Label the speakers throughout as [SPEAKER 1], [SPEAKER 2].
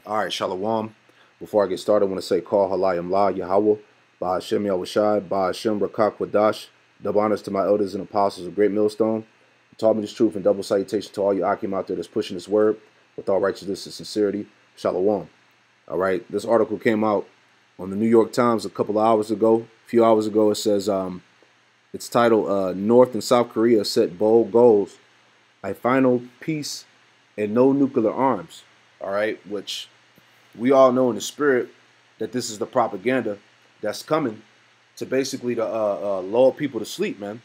[SPEAKER 1] All right, Shalom. Before I get started, I want to say Call Halayim La Yahweh, Ba Hashem Yahushai, Ba Hashem Rakak Wadash. Double honors to my elders and apostles of Great Millstone, who taught me this truth, and double salutation to all you Akim out there that's pushing this word with all righteousness and sincerity. Shalom. All right, this article came out on the New York Times a few hours ago. It says it's titled North and South Korea Set Bold Goals, a Final Peace and No Nuclear Arms. All right, which we all know in the spirit that this is the propaganda that's coming to basically to lull people to sleep, man.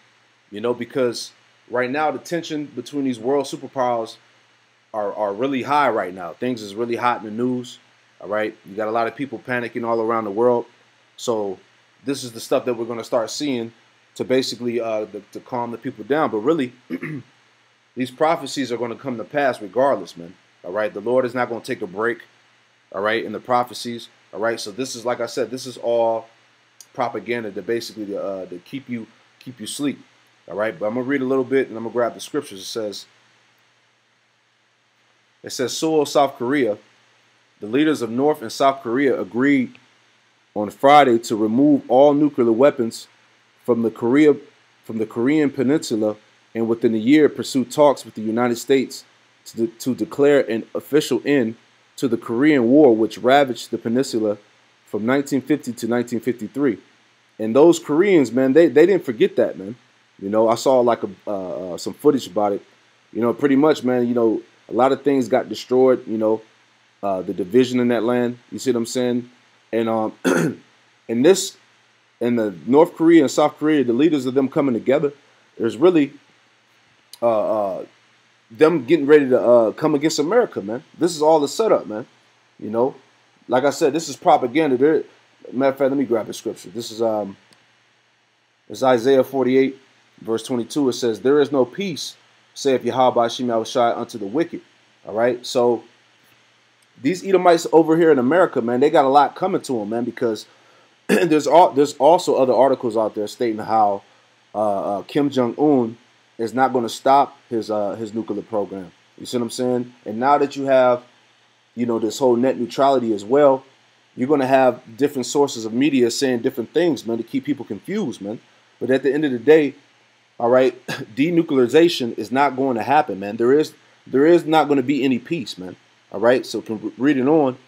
[SPEAKER 1] You know, because right now the tension between these world superpowers are really high right now. Things is really hot in the news. All right, you got a lot of people panicking all around the world. So this is the stuff that we're going to start seeing to basically to calm the people down. But really, these prophecies are going to come to pass regardless, man. All right, the Lord is not going to take a break. All right, in the prophecies. All right, so this is, like I said, this is all propaganda to basically to keep you sleep. All right, but I'm gonna read a little bit and I'm gonna grab the scriptures. It says Seoul, South Korea. The leaders of North and South Korea agreed on Friday to remove all nuclear weapons from the Korean Peninsula, and within a year pursue talks with the United States to declare an official end to the Korean War, which ravaged the peninsula from 1950 to 1953. And those Koreans, man, they didn't forget that, man. You know, I saw like some footage about it. You know, pretty much, man, you know, a lot of things got destroyed, you know, the division in that land. You see what I'm saying? And in the North Korea and South Korea, the leaders of them coming together, there's really them getting ready to come against America, man. This is all the setup, man. You know, like I said, this is propaganda. Matter of fact, let me grab the scripture. This is it's Isaiah 48, verse 22. It says, "There is no peace, saith Yahweh Hashem Yahushai, unto the wicked." All right, so these Edomites over here in America, man, they got a lot coming to them, man, because there's also other articles out there stating how Kim Jong-un is not going to stop his nuclear program. You see what I'm saying? And now that you have, you know, this whole net neutrality as well, you're going to have different sources of media saying different things, man, to keep people confused, man. But at the end of the day, all right, denuclearization is not going to happen, man. There is not going to be any peace, man. All right, so reading on,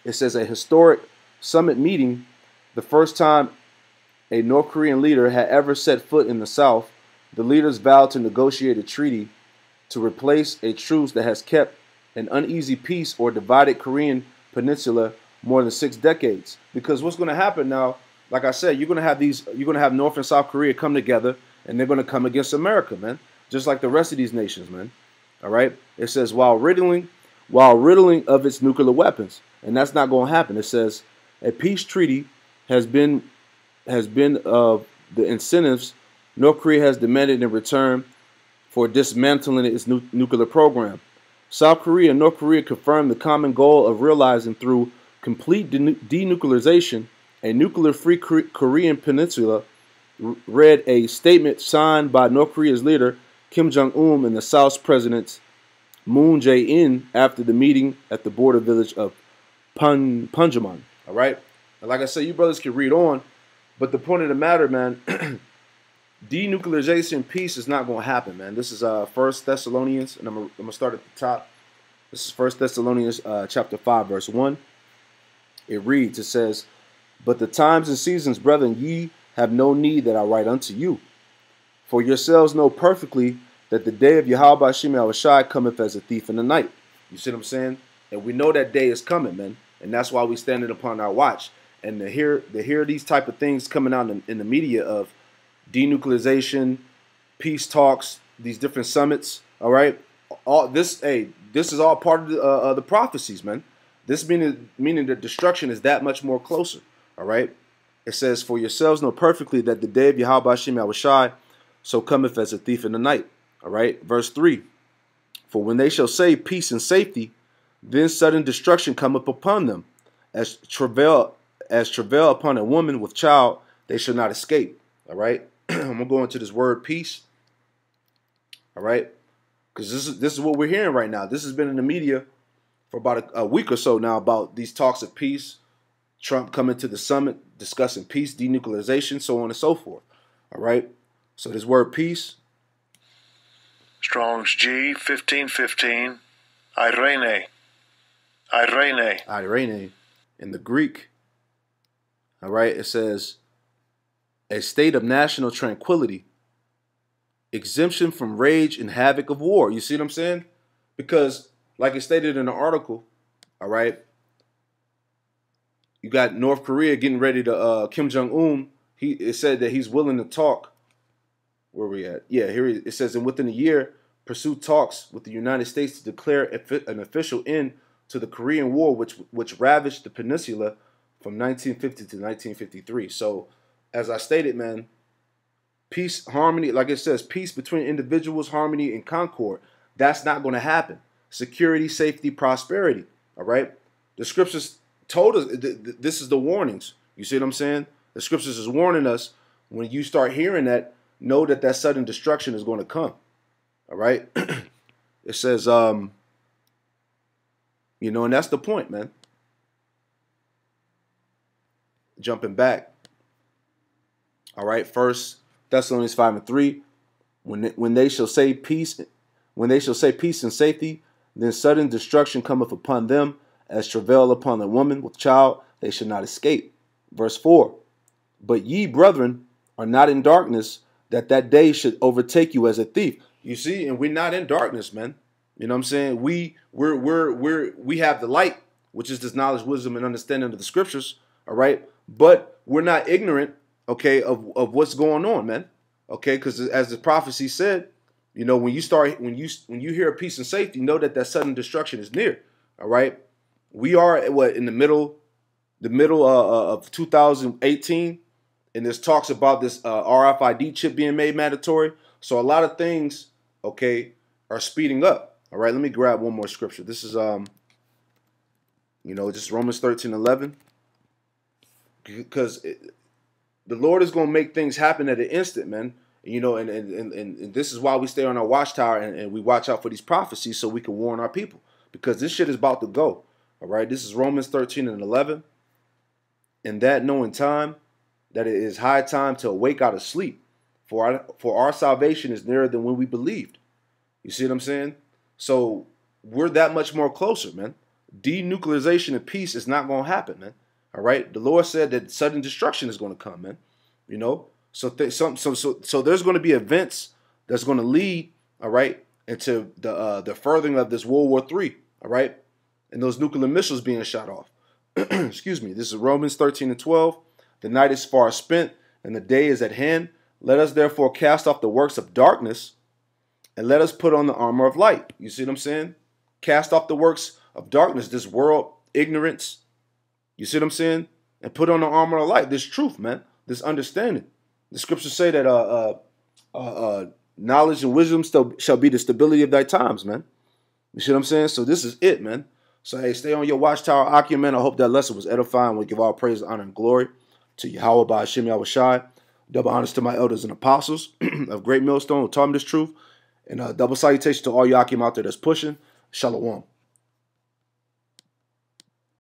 [SPEAKER 1] it says a historic summit meeting, the first time a North Korean leader had ever set foot in the South. The leaders vowed to negotiate a treaty to replace a truce that has kept an uneasy peace or divided Korean peninsula more than 6 decades. Because what's going to happen now, like I said, you're going to have North and South Korea come together, and they're going to come against America, man, just like the rest of these nations, man. All right. It says while riddling of its nuclear weapons, and that's not going to happen. It says a peace treaty has been the incentives North Korea has demanded in return for dismantling its nuclear program. South Korea and North Korea confirmed the common goal of realizing through complete denuclearization a nuclear-free Korean peninsula, read a statement signed by North Korea's leader Kim Jong-un and the South's President Moon Jae-in after the meeting at the border village of Punjaman. All right? And like I said, you brothers can read on, but the point of the matter, man, denuclearization peace is not going to happen, man. This is 1 Thessalonians, and I'm going to start at the top. This is 1 Thessalonians chapter 5, verse 1. It reads, it says, "But the times and seasons, brethren, ye have no need that I write unto you. For yourselves know perfectly that the day of Yahweh Hashem Yahushai cometh as a thief in the night." You see what I'm saying? And we know that day is coming, man. And that's why we standing upon our watch. And to hear these type of things coming out in the media of denuclearization, peace talks, these different summits, all right? This is all part of the prophecies, man. This meaning that destruction is that much more closer, all right? It says, "For yourselves know perfectly that the day of Yahweh Hashem Yahushai so cometh as a thief in the night." All right, verse 3. "For when they shall say peace and safety, then sudden destruction cometh upon them, as travail upon a woman with child, they shall not escape." All right, I'm gonna go into this word peace. All right, because this is what we're hearing right now. This has been in the media for about a week or so now about these talks of peace, Trump coming to the summit, discussing peace, denuclearization, so on and so forth. All right? So this word peace.
[SPEAKER 2] Strong's G 1515. Irene. Irene.
[SPEAKER 1] Irene. In the Greek. All right? It says a state of national tranquility, exemption from rage and havoc of war. You see what I'm saying? Because, like it stated in the article, all right, you got North Korea getting ready to, Kim Jong-un, it said that he's willing to talk. Where are we at? Yeah, here it says, and within a year, pursue talks with the United States to declare an official end to the Korean War, which ravaged the peninsula from 1950 to 1953. So, as I stated, man, peace, harmony, like it says, peace between individuals, harmony, and concord. That's not going to happen. Security, safety, prosperity. All right? The scriptures told us, this is the warnings. You see what I'm saying? The scriptures is warning us, when you start hearing that, know that that sudden destruction is going to come. All right? It says, and that's the point, man. Jumping back. All right, 1 Thessalonians 5:3. When they shall say peace, and safety, then sudden destruction cometh upon them, as travail upon a woman with child, they shall not escape. Verse 4. But ye, brethren, are not in darkness, that day should overtake you as a thief. You see, and we're not in darkness, man. You know what I'm saying? We have the light, which is this knowledge, wisdom, and understanding of the scriptures. All right, but we're not ignorant, okay, of what's going on, man. Okay, because as the prophecy said, when you hear peace and safety, know that sudden destruction is near. All right, we are in the middle of 2018, and there's talks about this RFID chip being made mandatory. So a lot of things, okay, are speeding up. All right, let me grab one more scripture. This is just Romans 13:11, because the Lord is going to make things happen at an instant, man. And this is why we stay on our watchtower and we watch out for these prophecies, so we can warn our people, because this shit is about to go. All right, this is Romans 13:11. And that knowing time, that it is high time to awake out of sleep, for our salvation is nearer than when we believed. You see what I'm saying? So we're that much more closer, man. Denuclearization and peace is not going to happen, man. All right, the Lord said that sudden destruction is going to come, man. So there's going to be events that's going to lead, all right, into the furthering of this World War III, all right, and those nuclear missiles being shot off. Excuse me. This is Romans 13:12. The night is far spent, and the day is at hand. Let us therefore cast off the works of darkness, and let us put on the armor of light. You see what I'm saying? Cast off the works of darkness, this world, ignorance. You see what I'm saying? And put on the armor of light, this truth, man, this understanding. The scriptures say that knowledge and wisdom shall be the stability of thy times, man. You see what I'm saying? So this is it, man. So, hey, stay on your watchtower, Akim, man. I hope that lesson was edifying. We give all praise, honor, and glory to Yahweh by Hashem Yahweh Shai. Double honors to my elders and apostles of Great Millstone who taught me this truth. And double salutation to all you Akim out there that's pushing. Shalom.